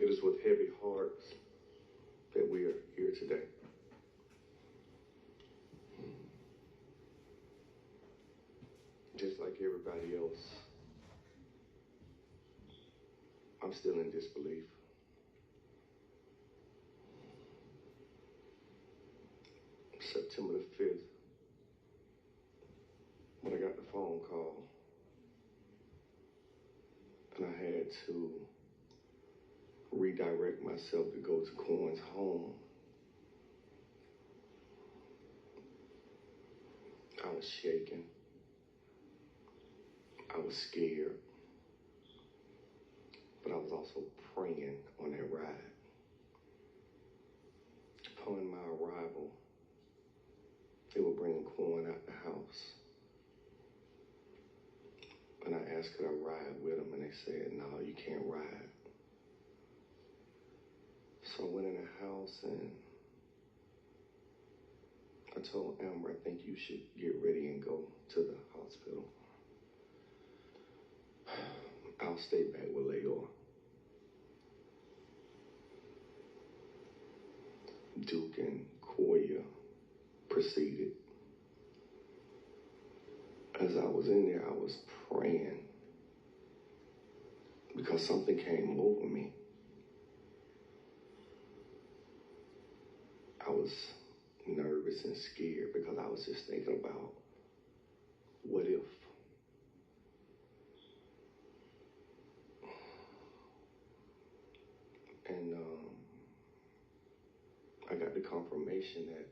It is with heavy hearts that we are here today. Just like everybody else, I'm still in disbelief. September the 5th, when I got the phone call, and I had to redirect myself to go to Quan's home, I was shaking. I was scared. But I was also praying on that ride. Upon my arrival, they were bringing Quan out the house. And I asked, could I ride with them? And they said, no, you can't ride. So I went in the house and I told Amber, I think you should get ready and go to the hospital. I'll stay back with Leor. Duke and Koya proceeded. As I was in there, I was praying because something came over me. I was nervous and scared because I was just thinking about what if. And I got the confirmation that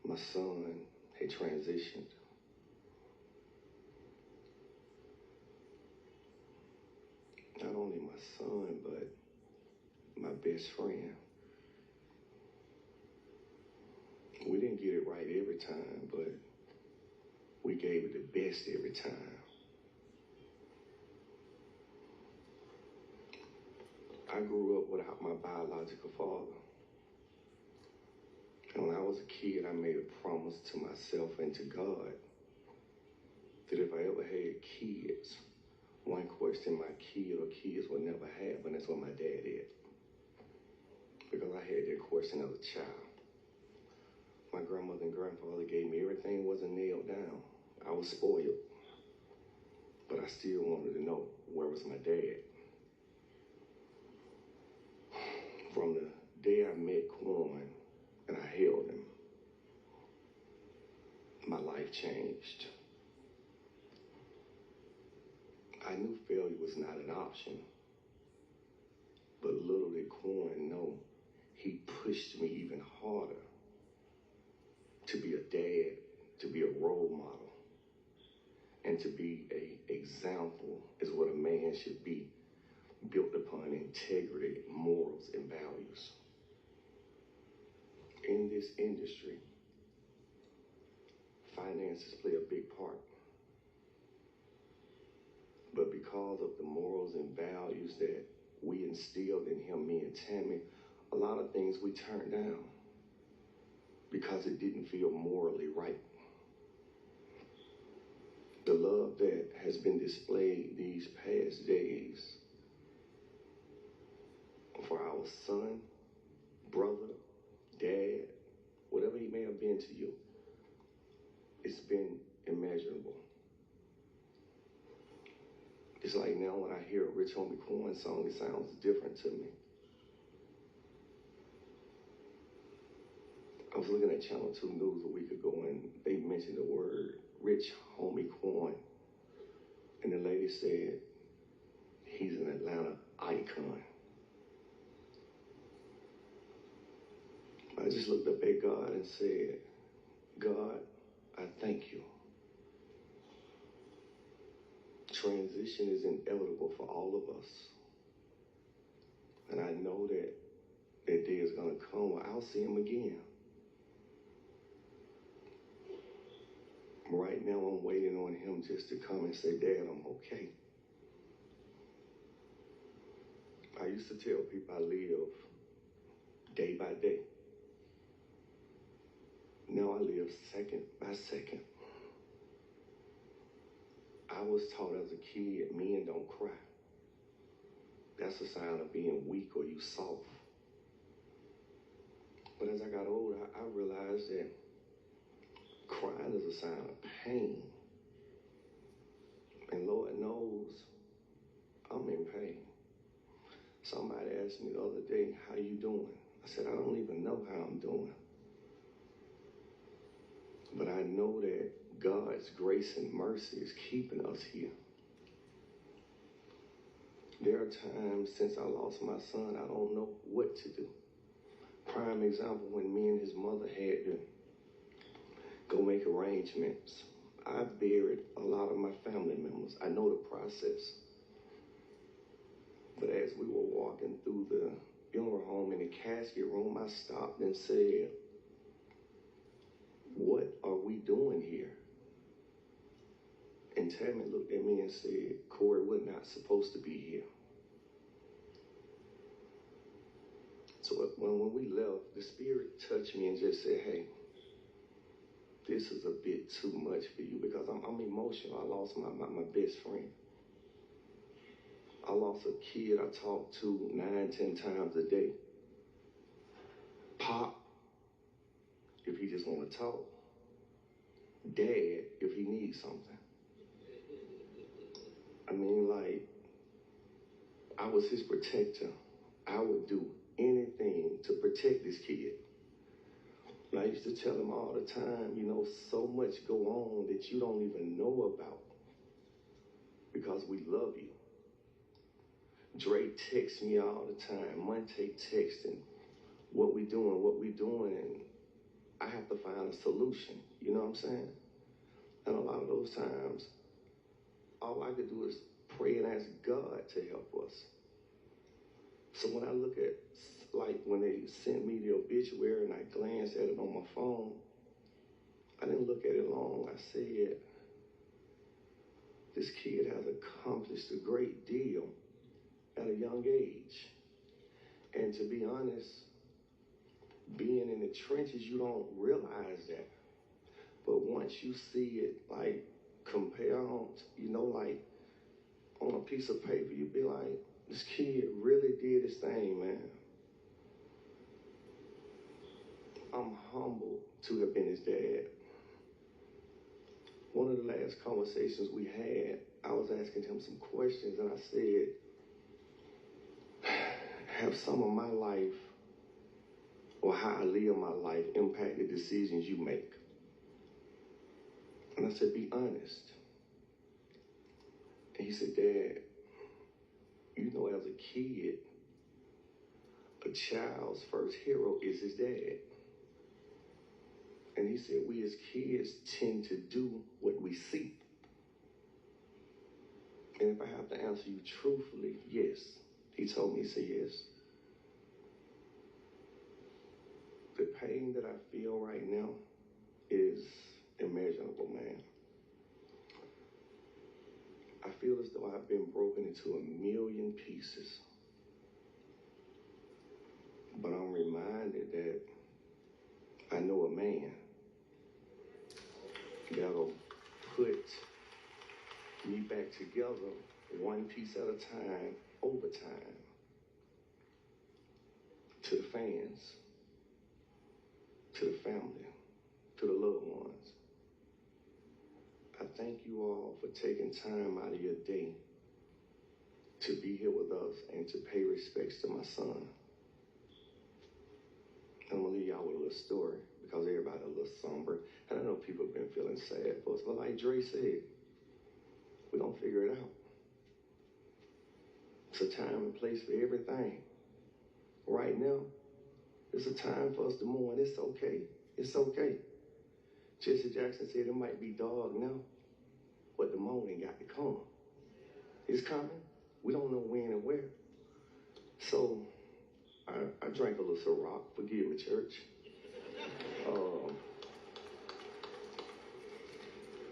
my son had transitioned. Not only my son, but my best friend. We didn't get it right every time, but we gave it the best every time. I grew up without my biological father. And when I was a kid, I made a promise to myself and to God that if I ever had kids, one question my kid or kids would never have, and that's what my dad is. Because I had that question as a child. My grandmother and grandfather gave me everything wasn't nailed down. I was spoiled. But I still wanted to know, where was my dad? From the day I met Quan and I held him, my life changed. I knew failure was not an option, but little did Quan know, he pushed me even harder to be a dad, to be a role model, and to be an example is what a man should be, built upon integrity, morals, and values. In this industry, finances play a big part. But because of the morals and values that we instilled in him, me and Tammy, a lot of things we turned down because it didn't feel morally right. The love that has been displayed these past days for our son, brother, dad, whatever he may have been to you, it's been immeasurable. It's like now when I hear a Rich Homie Quan song, it sounds different to me. I was looking at Channel 2 News a week ago and they mentioned the word Rich Homie Quan. And the lady said, he's an Atlanta icon. I just looked up at God and said, God, I thank you. Transition is inevitable for all of us. And I know that that day is going to come where I'll see him again. Right now, I'm waiting on him just to come and say, Dad, I'm okay. I used to tell people I live day by day. Now I live second by second. I was taught as a kid, men don't cry. that's a sign of being weak or you soft. But as I got older, I realized that crying is a sign of pain. And Lord knows I'm in pain. Somebody asked me the other day, how you doing? I said, I don't even know how I'm doing. But I know that God's grace and mercy is keeping us here. There are times since I lost my son, I don't know what to do. Prime example, when me and his mother had to go make arrangements. I buried a lot of my family members. I know the process. But as we were walking through the funeral home in the casket room, I stopped and said, what are we doing here? And Tammy looked at me and said, Corey, we're not supposed to be here. So when we left, the Spirit touched me and just said, hey, this is a bit too much for you, because I'm emotional. I lost my best friend. I lost a kid I talked to 9, 10 times a day. Pop, if he just want to talk. Dad, if he needs something. I mean, like, I was his protector. I would do anything to protect this kid. And I used to tell him all the time, you know, so much go on that you don't even know about, because we love you. Dre texts me all the time. Monte texting, what we doing, and I have to find a solution. You know what I'm saying? And a lot of those times, all I could do is pray and ask God to help us. So when I look at, like, when they sent me the obituary and I glanced at it on my phone, I didn't look at it long. I said, this kid has accomplished a great deal at a young age. And to be honest, being in the trenches, you don't realize that. But once you see it, like, compared, you know, like, on a piece of paper, you'd be like, this kid really did his thing, man. I'm humbled to have been his dad. One of the last conversations we had, I was asking him some questions, and I said, have some of my life, or how I live my life, impacted decisions you make? And I said, be honest. And he said, Dad, you know, as a kid, a child's first hero is his dad. And he said, we as kids tend to do what we see. And if I have to answer you truthfully, yes. He told me, he said, yes. The pain that I feel right now is immeasurable, man. I feel as though I've been broken into 1,000,000 pieces. But I'm reminded that I know a man that'll put me back together one piece at a time, over time. To the fans, to the family, to the loved ones, I thank you all for taking time out of your day to be here with us and to pay respects to my son. I'm going to leave y'all with a little story, because everybody a little somber. And I know people have been feeling sad for us. But like Dre said, we're going to figure it out. It's a time and place for everything. Right now, it's a time for us to mourn. It's okay. It's okay. Jesse Jackson said it might be dark now, but the morning got to come. It's coming. We don't know when and where. So I drank a little Ciroc. Forgive me, church.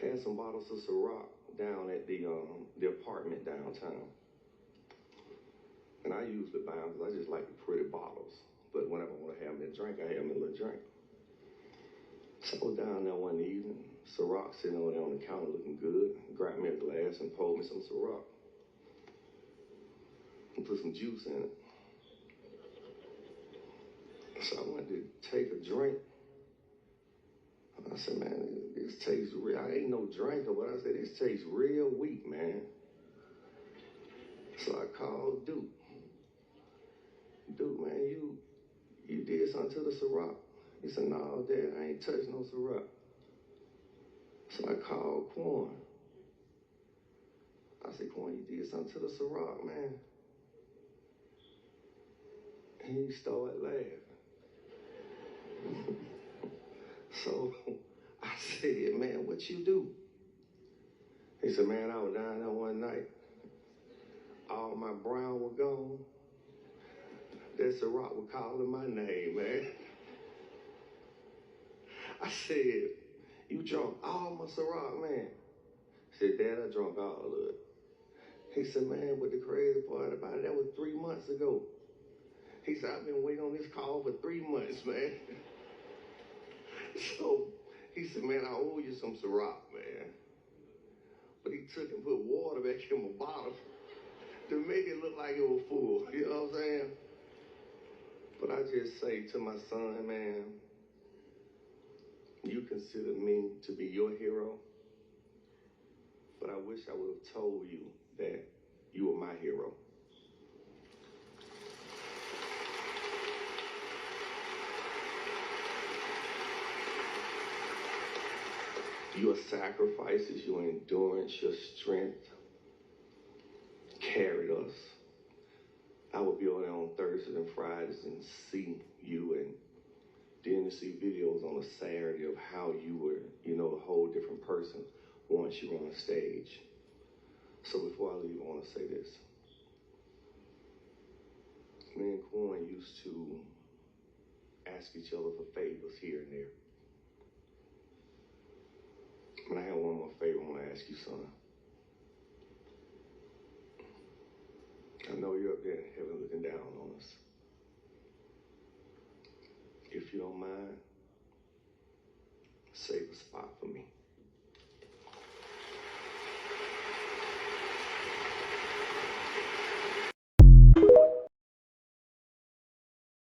Had some bottles of Ciroc down at the apartment downtown. And I usually buy them because I just like the pretty bottles. But whenever I want to have me a drink, I have me a little drink. So I was down there one evening, Ciroc sitting over there on the counter looking good, grabbed me a glass and poured me some Ciroc. and put some juice in it. So I went to take a drink. I said, man, this tastes real. I ain't no drinker, but I said, this tastes real weak, man. So I called Duke. Duke, man, you did something to the Ciroc. He said, no, Dad, I ain't touched no Ciroc. So I called Quan. I said, Quan, you did something to the Ciroc, man. And he started laughing. So I said, man, what you do? He said, man, I was down there one night. All my brown were gone. That Ciroc was calling my name, man. I said, you drunk all my Ciroc, man. He said, Dad, I drunk all of it. He said, man, but the crazy part about it, that was 3 months ago. He said, I've been waiting on this call for 3 months, man. So he said, man, I owe you some Ciroc, man. But he took and put water back in my bottle to make it look like it was full. You know what I'm saying? But I just say to my son, man, you consider me to be your hero, but I wish I would have told you that you were my hero. Your sacrifices, your endurance, your strength carried us. I would be on there on Thursdays and Fridays and see you, and then to see videos on a Saturday of how you were, a whole different person once you were on stage. So before I leave, I want to say this. Me and Quan used to ask each other for favors here and there. But I have one more favor I want to ask you, son. I know you're up there in heaven looking down on us. If you don't mind, save a spot for me.